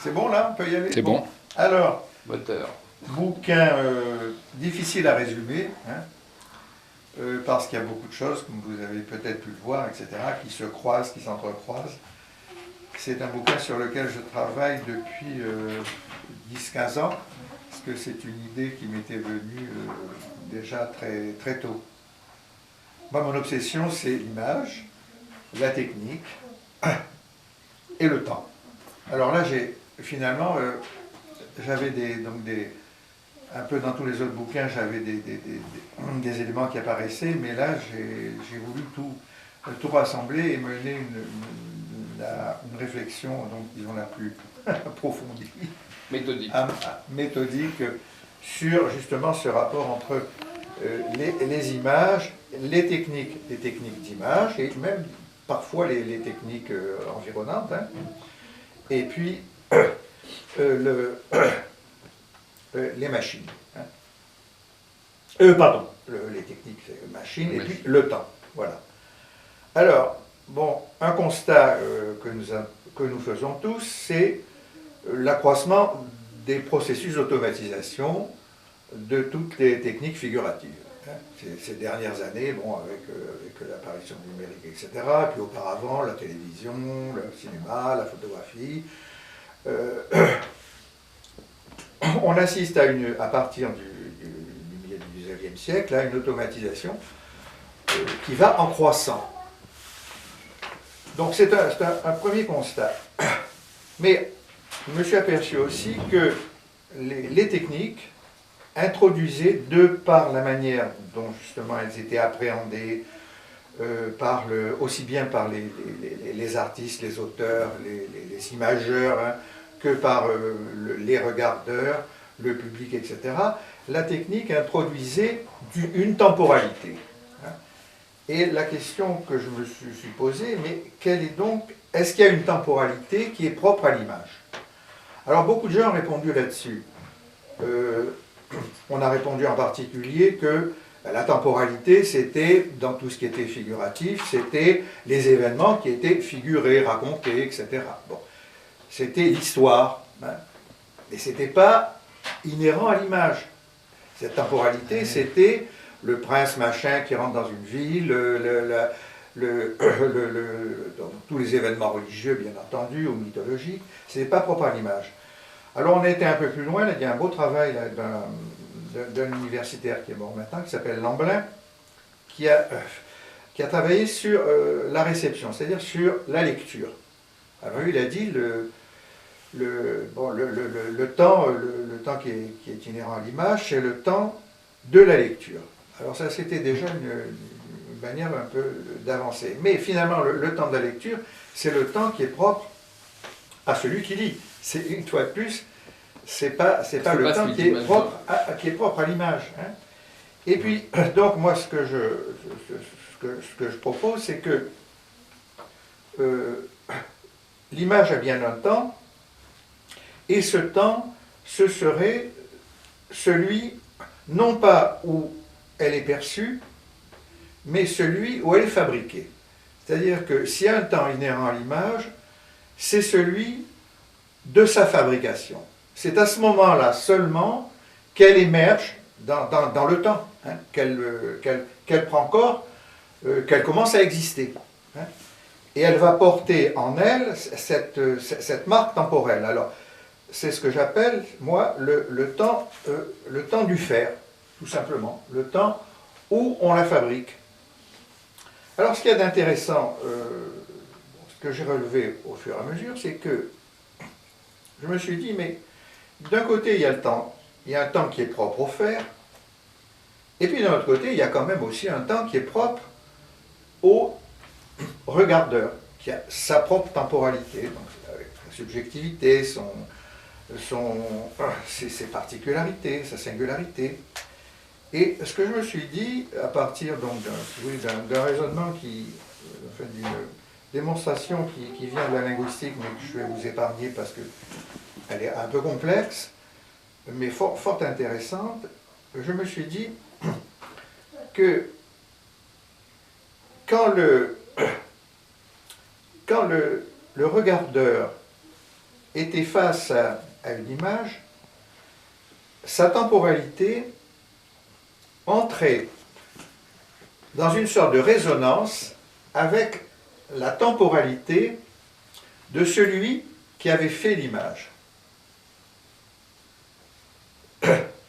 C'est bon là, on peut y aller? C'est bon. Alors, Moteur. bouquin difficile à résumer, hein, parce qu'il y a beaucoup de choses, comme vous avez peut-être pu le voir, etc., qui se croisent, qui s'entrecroisent. C'est un bouquin sur lequel je travaille depuis 10-15 ans, parce que c'est une idée qui m'était venue déjà très, très tôt. Moi, mon obsession, c'est l'image, la technique et le temps. Alors là, finalement, j'avais un peu dans tous les autres bouquins, j'avais des éléments qui apparaissaient, mais là, j'ai voulu tout rassembler et mener une réflexion, donc, disons, la plus approfondie, Méthodique. méthodique, sur justement ce rapport entre les images, les techniques d'image, et même parfois les techniques environnantes, hein, et puis les machines. Hein. Pardon, les techniques machines, et puis le temps. Voilà. Alors, bon, un constat que nous faisons tous, c'est l'accroissement des processus d'automatisation de toutes les techniques figuratives. Hein. Ces dernières années, bon, avec l'apparition numérique, etc., puis auparavant, la télévision, le cinéma, la photographie, on assiste à partir du milieu du XIXe siècle à une automatisation qui va en croissant. Donc c'est un premier constat. Mais je me suis aperçu aussi que les techniques introduisaient, de par la manière dont justement elles étaient appréhendées, aussi bien par les artistes, les auteurs, les imageurs, hein, que par les regardeurs, le public, etc., la technique introduisait une temporalité. Hein. Et la question que je me suis posée, mais est-ce qu'il y a une temporalité qui est propre à l'image? Alors beaucoup de gens ont répondu là-dessus. On a répondu en particulier que la temporalité, c'était, dans tout ce qui était figuratif, c'était les événements qui étaient figurés, racontés, etc. Bon. C'était l'histoire, hein. Mais ce n'était pas inhérent à l'image. Cette temporalité, c'était le prince machin qui rentre dans une ville, tous les événements religieux, bien entendu, ou mythologiques, ce n'est pas propre à l'image. Alors on a été un peu plus loin, là, il y a un beau travail d'un universitaire qui est mort maintenant, qui s'appelle Lamblin, qui a travaillé sur la réception, c'est-à-dire sur la lecture. Alors lui, il a dit le temps qui est inhérent à l'image, c'est le temps de la lecture. Alors ça, c'était déjà une manière un peu d'avancer. Mais finalement, le temps de la lecture, c'est le temps qui est propre à celui qui lit. C'est une fois de plus, c'est pas le temps qui est propre à l'image. Hein. Et puis, donc moi, ce que je propose, c'est que l'image a bien un temps, et ce temps, ce serait celui, non pas où elle est perçue, mais celui où elle est fabriquée. C'est-à-dire que s'il y a un temps inhérent à l'image, c'est celui de sa fabrication. C'est à ce moment-là seulement qu'elle émerge dans le temps, hein, qu'elle prend corps, qu'elle commence à exister. Hein. Et elle va porter en elle cette marque temporelle. Alors, c'est ce que j'appelle, moi, le temps du faire, tout simplement. Le temps où on la fabrique. Alors, ce qu'il y a d'intéressant, ce que j'ai relevé au fur et à mesure, c'est que je me suis dit, mais d'un côté, il y a le temps. Il y a un temps qui est propre au faire. Et puis, d'un autre côté, il y a quand même aussi un temps qui est propre au regardeur, qui a sa propre temporalité, donc avec sa subjectivité, ses particularités, sa singularité. Et ce que je me suis dit, à partir donc d'un raisonnement d'une démonstration qui vient de la linguistique, mais que je vais vous épargner parce qu'elle est un peu complexe, mais fort intéressante, je me suis dit que quand le regardeur était face à une image, sa temporalité entrait dans une sorte de résonance avec la temporalité de celui qui avait fait l'image.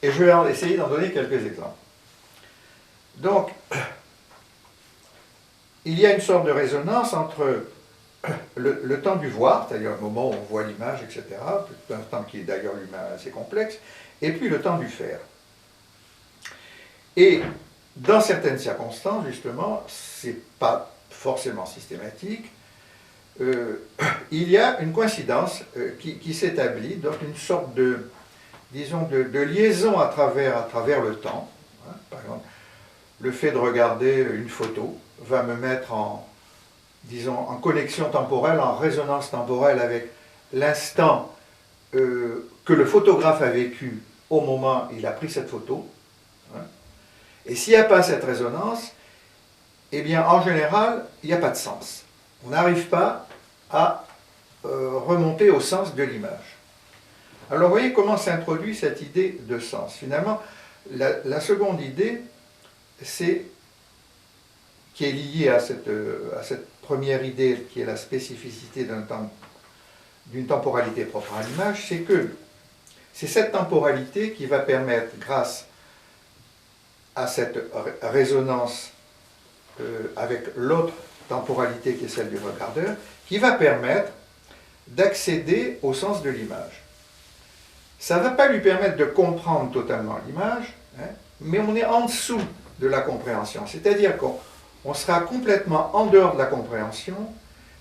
Et je vais essayer d'en donner quelques exemples. Donc, il y a une sorte de résonance entre le temps du voir, c'est-à-dire le moment où on voit l'image, etc., un temps qui est d'ailleurs lui-même assez complexe, et puis le temps du faire. Et dans certaines circonstances, justement, c'est pas forcément systématique, il y a une coïncidence qui s'établit, donc une sorte de, disons, de liaison à travers le temps. Hein. Par exemple, le fait de regarder une photo va me mettre en, disons, en connexion temporelle, en résonance temporelle avec l'instant que le photographe a vécu au moment où il a pris cette photo. Hein. Et s'il n'y a pas cette résonance, eh bien, en général, il n'y a pas de sens. On n'arrive pas à remonter au sens de l'image. Alors, vous voyez comment s'introduit cette idée de sens. Finalement, la seconde idée, qui est liée à cette première idée, qui est la spécificité d'une temporalité propre à l'image, c'est que c'est cette temporalité qui va permettre, grâce à cette résonance avec l'autre temporalité qui est celle du regardeur, qui va permettre d'accéder au sens de l'image. Ça ne va pas lui permettre de comprendre totalement l'image, hein, mais on est en dessous de la compréhension. C'est-à-dire qu'on sera complètement en dehors de la compréhension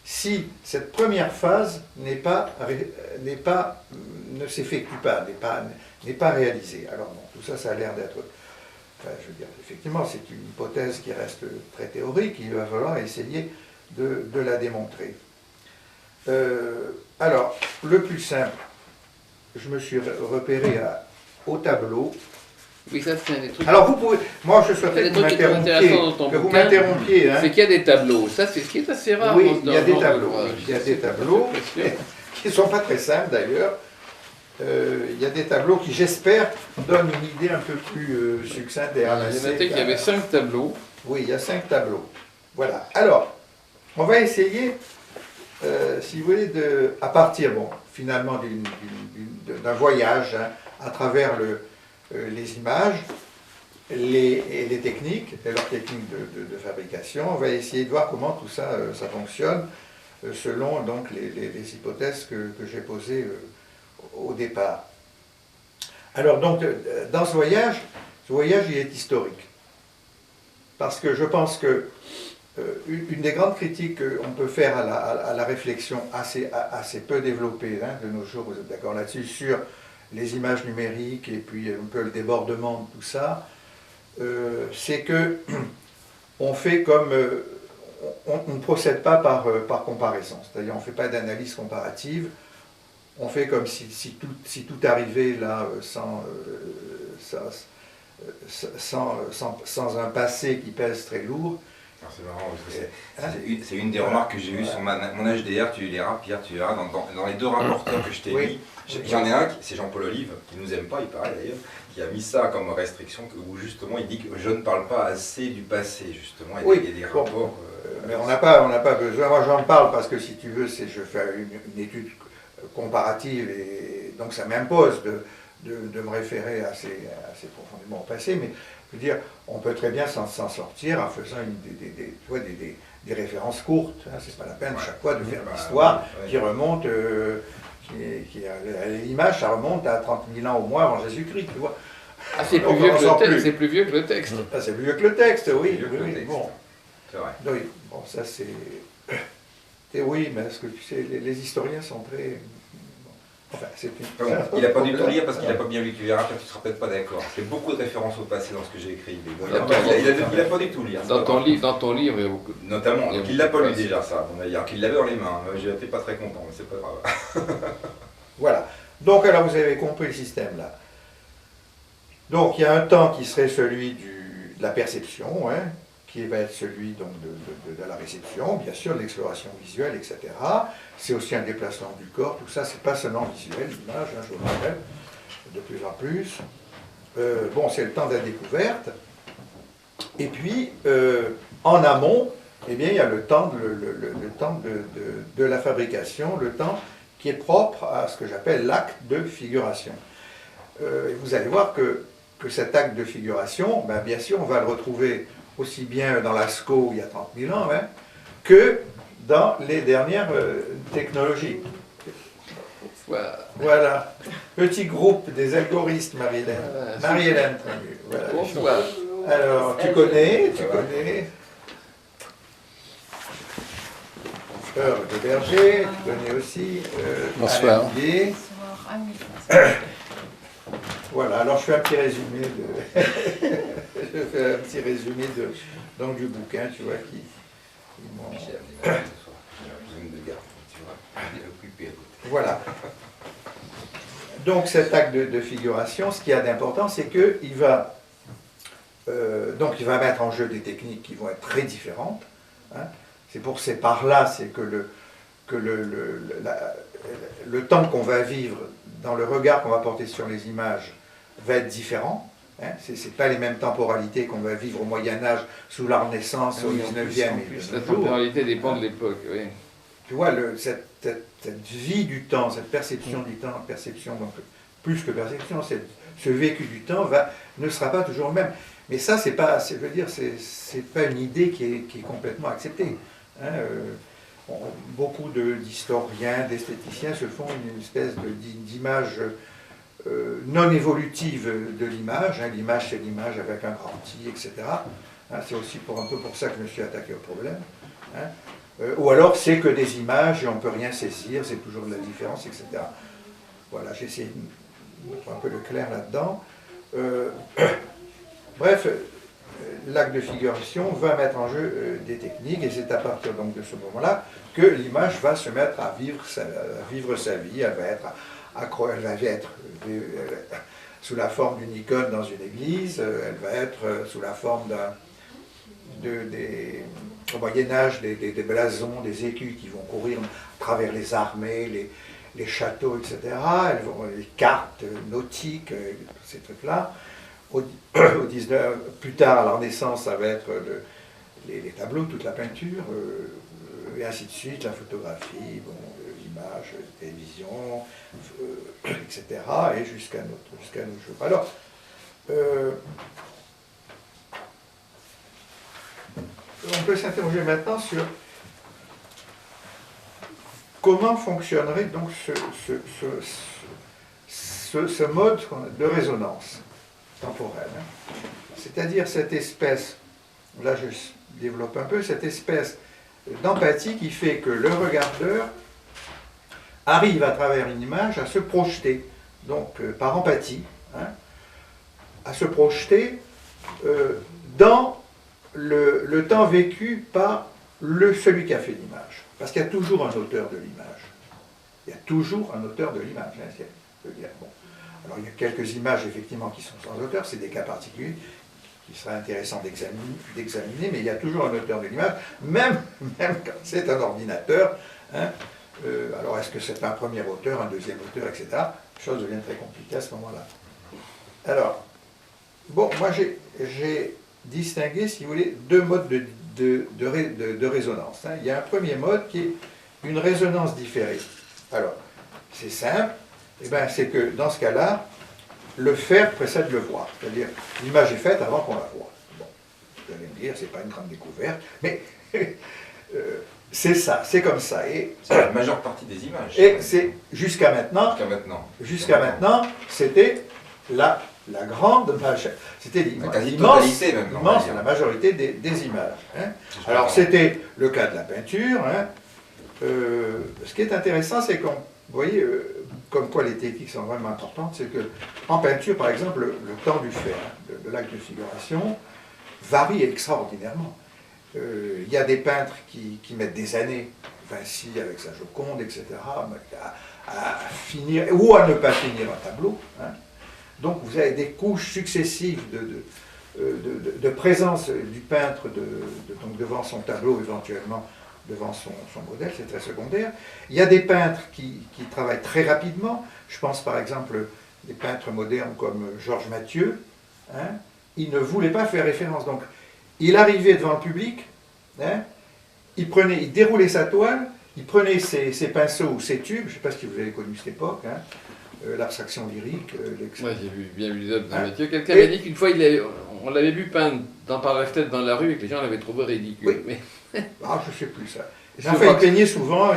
si cette première phase ne s'effectue pas, n'est pas réalisée. Alors bon, tout ça, ça a l'air d'être... Enfin, je veux dire, effectivement, c'est une hypothèse qui reste très théorique, il va falloir essayer de la démontrer. Alors, le plus simple, je me suis repéré au tableau. Oui, ça c'est un des trucs. Alors vous pouvez, moi je souhaiterais que vous m'interrompiez. Hein. C'est qu'il y a des tableaux, ça c'est ce qui est assez rare. Oui, il y a des tableaux. Il y a des tableaux qui ne sont pas très simples d'ailleurs. Il y a des tableaux qui, j'espère, donnent une idée un peu plus succincte et ramassée. J'ai noté qu'il y avait 5 tableaux. Oui, il y a 5 tableaux. Voilà. Alors, on va essayer, si vous voulez, à partir, bon, finalement, d'un voyage hein, à travers les images, les techniques, et leurs techniques de fabrication. On va essayer de voir comment tout ça, ça fonctionne, selon donc, les hypothèses que j'ai posées au départ. Alors donc, dans ce voyage, il est historique. Parce que je pense que une des grandes critiques qu'on peut faire à la réflexion assez peu développée hein, de nos jours, vous êtes d'accord là-dessus, sur les images numériques et puis un peu le débordement de tout ça, c'est que on fait comme... on ne procède pas par comparaison, c'est-à-dire on ne fait pas d'analyse comparative. On fait comme si tout arrivait là sans un passé qui pèse très lourd. C'est marrant, parce que c'est une des remarques que j'ai eues sur mon HDR, tu liras, Pierre, tu verras, dans les 2 rapporteurs que je t'ai mis, j'en ai un, c'est Jean-Paul Olive, qui ne nous aime pas, il paraît d'ailleurs, qui a mis ça comme restriction, où justement il dit que je ne parle pas assez du passé, justement, et il y a des rapports... mais on n'a pas besoin, moi j'en parle parce que si tu veux, je fais une étude comparative et donc ça m'impose de me référer assez profondément au passé, mais je veux dire, on peut très bien s'en sortir en faisant des références courtes, hein, c'est pas la peine chaque fois de faire une histoire qui remonte, l'image ça remonte à 30 000 ans au moins avant Jésus-Christ, tu vois. Ah, c'est plus vieux que le texte, c'est plus vieux que le texte. Ah, c'est plus vieux que le texte, oui, bon. C'est vrai. Oui, bon, ça c'est... Oui, mais est-ce que tu sais, les historiens sont très... Enfin, c'est une... Il n'a pas dû tout lire parce qu'il n'a pas bien lu, tu verras, tu ne seras peut-être pas d'accord. Il y a beaucoup de références au passé dans ce que j'ai écrit. Il n'a pas dû tout lire. Dans ton livre, il y a beaucoup... Notamment, il ne l'a pas lu déjà, ça, qu'il l'avait dans les mains. J'étais pas très content, mais c'est pas grave. Voilà. Donc, alors, vous avez compris le système, là. Donc, il y a un temps qui serait celui de la perception, hein, qui va être celui donc, de la réception, bien sûr, de l'exploration visuelle, etc. C'est aussi un déplacement du corps, tout ça, c'est pas seulement visuel, l'image, hein, je vous le rappelle, de plus en plus. Bon, c'est le temps de la découverte. Et puis, en amont, eh bien, il y a le temps, le temps de la fabrication, le temps qui est propre à ce que j'appelle l'acte de figuration. Vous allez voir que cet acte de figuration, ben, bien sûr, on va le retrouver aussi bien dans Lascaux il y a 30 000 ans, hein, que dans les dernières technologies. Voilà. Petit groupe des algoristes, Marie-Hélène. Marie-Hélène, voilà. Bonsoir. Alors, tu connais. Heure de Berger, tu connais aussi. Bonsoir. Alain Guillet. Voilà, alors je fais un petit résumé je fais un petit résumé donc, du bouquin, tu vois, qui m'ont... Voilà. Donc cet acte de figuration, ce qu'il y a d'important, c'est qu'il va, il va mettre en jeu des techniques qui vont être très différentes. Hein. C'est par là, c'est que le temps qu'on va vivre, dans le regard qu'on va porter sur les images, va être différent. Hein. Ce n'est pas les mêmes temporalités qu'on va vivre au Moyen-Âge, sous la Renaissance, au 19e et la temporalité dépend de l'époque, oui. Tu vois, cette vie du temps, cette perception du temps, perception, donc plus que perception, ce vécu du temps ne sera pas toujours le même. Mais ça, c'est pas une idée qui est complètement acceptée. Hein. Beaucoup d'historiens, d'esthéticiens se font une espèce d'image non évolutive de l'image. Hein. L'image, c'est l'image avec un grand I, etc. Hein. C'est aussi un peu pour ça que je me suis attaqué au problème. Hein. Ou alors c'est que des images et on ne peut rien saisir, c'est toujours de la différence, etc. Voilà, j'ai essayé de mettre un peu le clair là-dedans. Bref, l'acte de figuration va mettre en jeu des techniques et c'est à partir donc de ce moment-là que l'image va se mettre à vivre sa vie, elle va être sous la forme d'une icône dans une église, elle va être sous la forme au Moyen-Âge, des blasons, des écus qui vont courir à travers les armées, les châteaux, etc. Elles vont, les cartes nautiques, ces trucs-là. Plus tard, à la Renaissance, ça va être les tableaux, toute la peinture, et ainsi de suite, la photographie, l'image, la télévision, etc. Et jusqu'à nos jours. Alors, on peut s'interroger maintenant sur comment fonctionnerait donc ce mode de résonance temporelle. Hein. C'est-à-dire cette espèce, là je développe un peu, cette espèce d'empathie qui fait que le regardeur arrive à travers une image à se projeter, donc par empathie, hein, à se projeter dans le temps vécu par celui qui a fait l'image. Parce qu'il y a toujours un auteur de l'image. Il y a toujours un auteur de l'image. Hein, bon. Alors il y a quelques images effectivement qui sont sans auteur, c'est des cas particuliers qui seraient intéressants d'examiner, mais il y a toujours un auteur de l'image, même quand c'est un ordinateur. Hein, alors est-ce que c'est un premier auteur, un deuxième auteur, etc. Les choses deviennent très compliquées à ce moment-là. Alors, bon, moi j'ai distingué, si vous voulez, deux modes de résonance. Hein. Il y a un premier mode qui est une résonance différée. Alors, c'est simple, c'est que dans ce cas-là, le faire précède le voir. C'est-à-dire, l'image est faite avant qu'on la voit. Bon, vous allez me dire, c'est pas une grande découverte, mais c'est ça, c'est comme ça. C'est la majeure partie des images. Et c'est jusqu'à maintenant, c'était la grande majorité, c'était la majorité des images. Hein. Alors c'était le cas de la peinture. Hein. Ce qui est intéressant, c'est qu'on, vous voyez, comme quoi les techniques sont vraiment importantes, c'est que en peinture, par exemple, le temps du faire, de l'acte de figuration, varie extraordinairement. Il y a des peintres qui mettent des années, Vinci avec sa Joconde, etc., à finir, ou à ne pas finir un tableau. Hein. Donc vous avez des couches successives de présence du peintre donc devant son tableau, éventuellement devant son modèle, c'est très secondaire. Il y a des peintres qui travaillent très rapidement. Je pense par exemple des peintres modernes comme Georges Mathieu. Hein, il ne voulait pas faire référence. Donc, il arrivait devant le public, hein, il déroulait sa toile, il prenait ses pinceaux ou ses tubes, je ne sais pas si vous avez connu cette époque, hein, l'abstraction lyrique. Moi, j'ai bien vu les œuvres de Hein, Mathieu. Quelqu'un m'a dit qu'une fois, on l'avait vu peindre par la fenêtre dans la rue et que les gens l'avaient trouvé ridicule. Oui. Mais Ah, je ne sais plus ça. Enfin, il peignait souvent,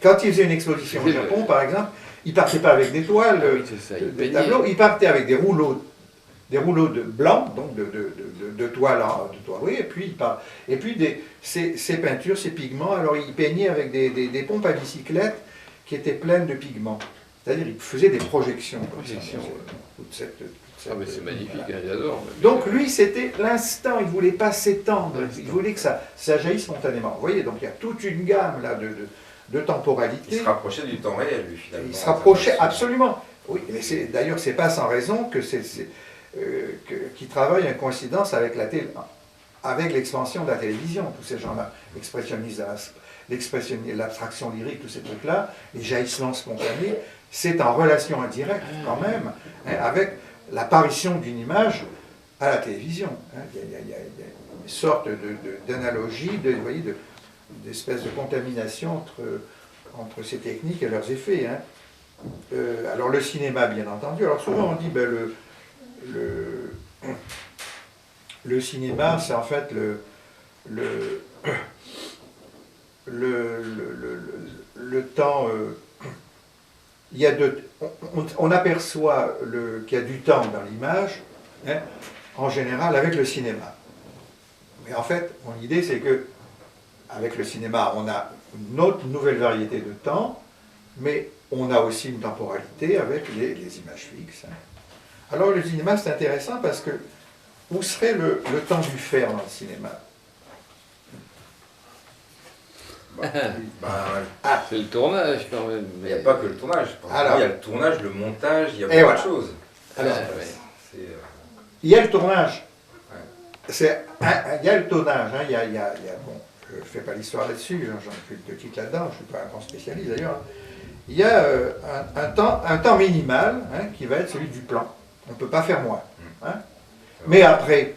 quand il faisait une exposition au Japon, par exemple, il ne partait pas avec des toiles, ah oui, c'est ça, des tableaux, il partait avec des rouleaux de blanc, donc de toile, oui, et puis ces peintures, ces pigments, alors il peignait avec des pompes à bicyclette qui étaient pleines de pigments. C'est-à-dire il faisait des projections. Ah, mais c'est magnifique, voilà. hein, j'adore. Donc lui, c'était l'instant, il ne voulait pas s'étendre, il voulait que ça jaillisse spontanément. Vous voyez, donc il y a toute une gamme là de temporalité. Il se rapprochait du temps réel, lui, finalement. Il se rapprochait absolument. Oui, mais d'ailleurs, c'est pas sans raison que qui travaillent en coïncidence avec l'expansion de la télévision, tous ces gens-là, l'abstraction lyrique, tous ces trucs-là, les jaillissements spontanés, c'est en relation indirecte quand même, hein, avec l'apparition d'une image à la télévision. Hein. Il y a une sorte d'analogie, d'espèce de contamination entre ces techniques et leurs effets. Hein. Alors le cinéma, bien entendu. Alors souvent on dit ben, le cinéma, c'est en fait le temps. Il y a on aperçoit qu'il y a du temps dans l'image, hein, en général avec le cinéma. Mais en fait, mon idée, c'est que avec le cinéma, on a une autre nouvelle variété de temps, mais on a aussi une temporalité avec les images fixes. Hein. Alors le cinéma, c'est intéressant parce que où serait le temps du faire dans le cinéma? C'est le tournage quand même. Il n'y a pas que le tournage. Il y a le tournage, le montage, il y a beaucoup de choses. Alors, il y a le tournage. Ouais. Il y a le tournage. Hein, bon, je ne fais pas l'histoire là-dessus, j'en fais une petite là-dedans, je ne suis pas un grand spécialiste d'ailleurs. Il y a un temps minimal, hein, qui va être celui du plan. On ne peut pas faire moins. Hein. Mais après,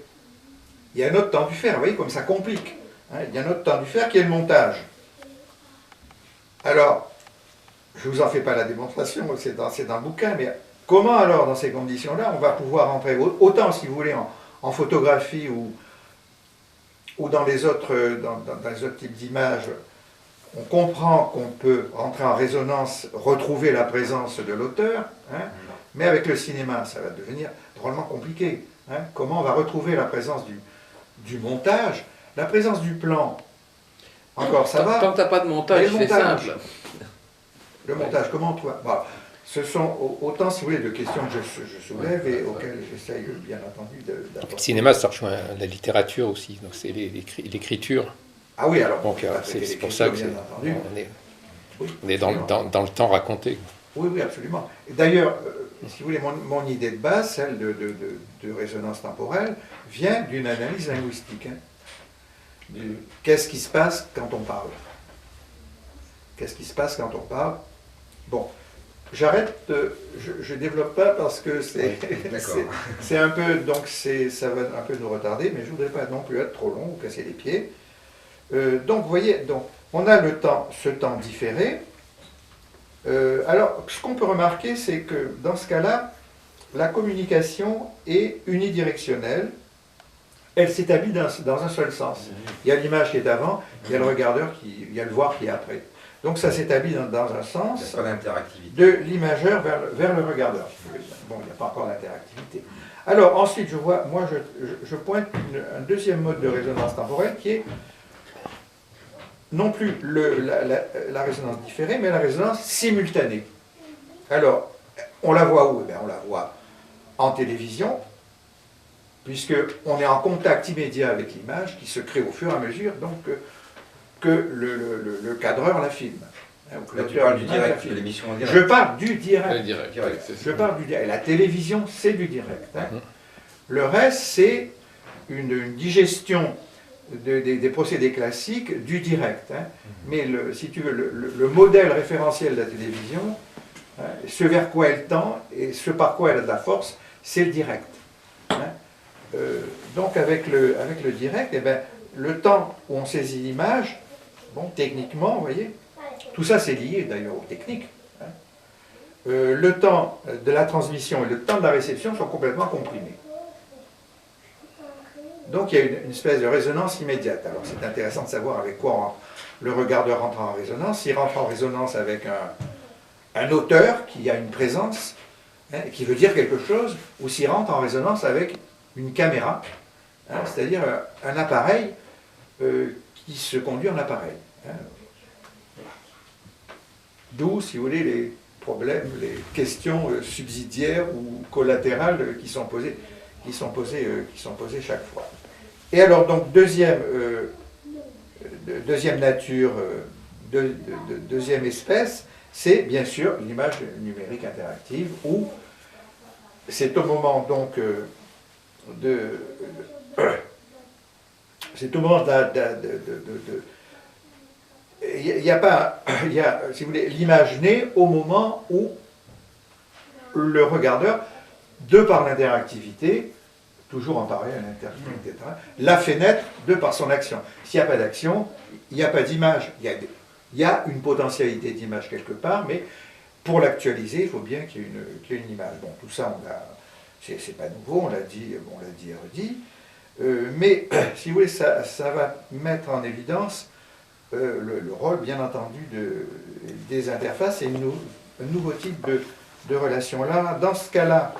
il y a un autre temps du faire. Vous voyez comme ça complique. Hein. Il y a un autre temps du faire qui est le montage. Alors, je ne vous en fais pas la démonstration, c'est dans le bouquin, mais comment alors, dans ces conditions-là, on va pouvoir entrer, autant si vous voulez, en photographie ou dans les autres types d'images, on comprend qu'on peut rentrer en résonance, retrouver la présence de l'auteur, hein, mais avec le cinéma, ça va devenir drôlement compliqué. Hein. Comment on va retrouver la présence du montage, la présence du plan? Encore, ça va. Tant que tu n'as pas de montage, c'est simple. Le montage, comment on trouve? Bon, ce sont autant, si vous voulez, de questions que je soulève et auxquelles j'essaye, bien entendu, d'apporter. Le cinéma, ça rejoint la littérature aussi, donc c'est l'écriture. Ah oui, alors. Donc c'est pour ça que on est dans le temps raconté. Oui, oui, absolument. D'ailleurs, si vous voulez, mon idée de base, celle de résonance temporelle, vient d'une analyse linguistique. Hein. Qu'est-ce qui se passe quand on parle? Qu'est-ce qui se passe quand on parle? Bon, j'arrête, je ne développe pas parce que c'est un peu, donc ça va un peu nous retarder, mais je ne voudrais pas non plus être trop long ou casser les pieds. Donc, vous voyez, donc, on a ce temps différé. Alors, ce qu'on peut remarquer, c'est que dans ce cas-là, la communication est unidirectionnelle. Elle s'établit dans un seul sens. Il y a l'image qui est avant, il y a le regardeur, il y a le voir qui est après. Donc ça s'établit dans un sens de l'imageur vers le regardeur. Bon, il n'y a pas encore d'interactivité. Alors ensuite, je pointe un deuxième mode de résonance temporelle qui est non plus la résonance différée, mais la résonance simultanée. Alors, on la voit où? On la voit en télévision, puisqu'on est en contact immédiat avec l'image qui se crée au fur et à mesure donc, que le cadreur la filme. Là, tu parles du direct, de l'émission en direct. Je parle du direct. Le direct, Je parle du direct. La télévision, c'est du direct. Hein. Le reste, c'est une digestion des procédés classiques du direct. Hein. Mais si tu veux, le modèle référentiel de la télévision, hein, ce vers quoi elle tend et ce par quoi elle a de la force, c'est le direct. Hein. Donc avec le direct, eh ben, le temps où on saisit l'image, bon, techniquement, vous voyez, tout ça c'est lié d'ailleurs aux techniques. Hein. Le temps de la transmission et le temps de la réception sont complètement comprimés. Donc il y a une espèce de résonance immédiate. Alors c'est intéressant de savoir avec quoi le regardeur rentre en résonance. S'il rentre en résonance avec un auteur qui a une présence, hein, qui veut dire quelque chose, ou s'il rentre en résonance avec une caméra, hein, c'est-à-dire un appareil qui se conduit en appareil. Hein. D'où, si vous voulez, les problèmes, les questions subsidiaires ou collatérales qui sont posées chaque fois. Et alors, donc, deuxième nature, deuxième espèce, c'est bien sûr l'image numérique interactive, où c'est au moment donc c'est au moment il y a, si vous voulez, l'image naît au moment où le regardeur, de par l'interactivité, toujours en parallèle à l'interactivité, etc., la fait naître de par son action. S'il n'y a pas d'action, il n'y a pas d'image. Il y a une potentialité d'image quelque part, mais pour l'actualiser, il faut bien qu'il y ait une image. Bon, tout ça, c'est pas nouveau, on l'a dit et redit. Mais, si vous voulez, ça va mettre en évidence le rôle, bien entendu, des interfaces et un nouveau type de relation. Là, dans ce cas-là,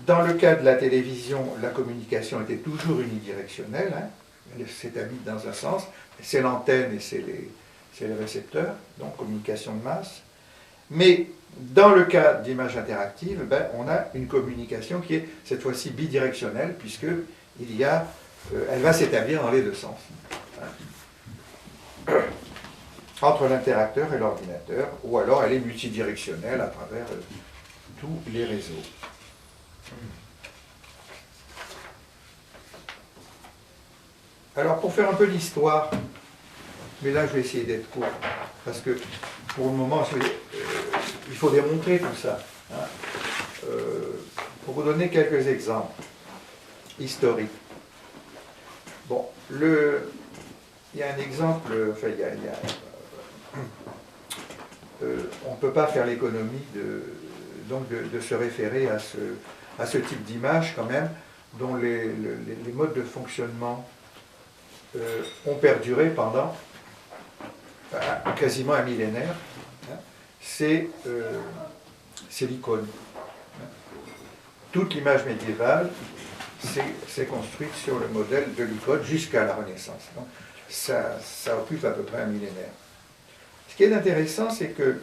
dans le cas de la télévision, la communication était toujours unidirectionnelle. Hein. Elle s'établit dans un sens. C'est l'antenne et c'est les récepteurs, donc communication de masse. Mais dans le cas d'image interactive, ben, on a une communication qui est cette fois-ci bidirectionnelle, puisque elle va s'établir dans les deux sens. Hein. Entre l'interacteur et l'ordinateur, ou alors elle est multidirectionnelle à travers tous les réseaux. Alors, pour faire un peu l'histoire, mais là je vais essayer d'être court, parce que pour le moment, il faut démontrer tout ça. Hein. Pour vous donner quelques exemples historiques. Bon, il y a un exemple, enfin, on ne peut pas faire l'économie de se référer à ce type d'image quand même, dont les modes de fonctionnement ont perduré pendant quasiment un millénaire. Hein. C'est l'icône. Hein. Toute l'image médiévale s'est construite sur le modèle de l'icône jusqu'à la Renaissance. Donc, ça occupe à peu près un millénaire. Ce qui est intéressant, c'est que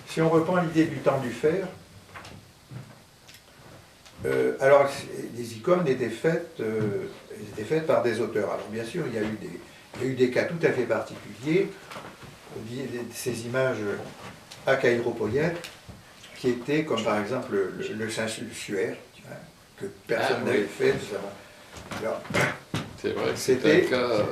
si on reprend l'idée du temps du fer, alors les icônes étaient faites par des auteurs. Alors bien sûr, il y a eu des cas tout à fait particuliers, ces images achaïropoïètes, qui étaient comme par exemple le Saint-Suaire, hein, que personne n'avait fait. Alors, c'est vrai, c'était un cas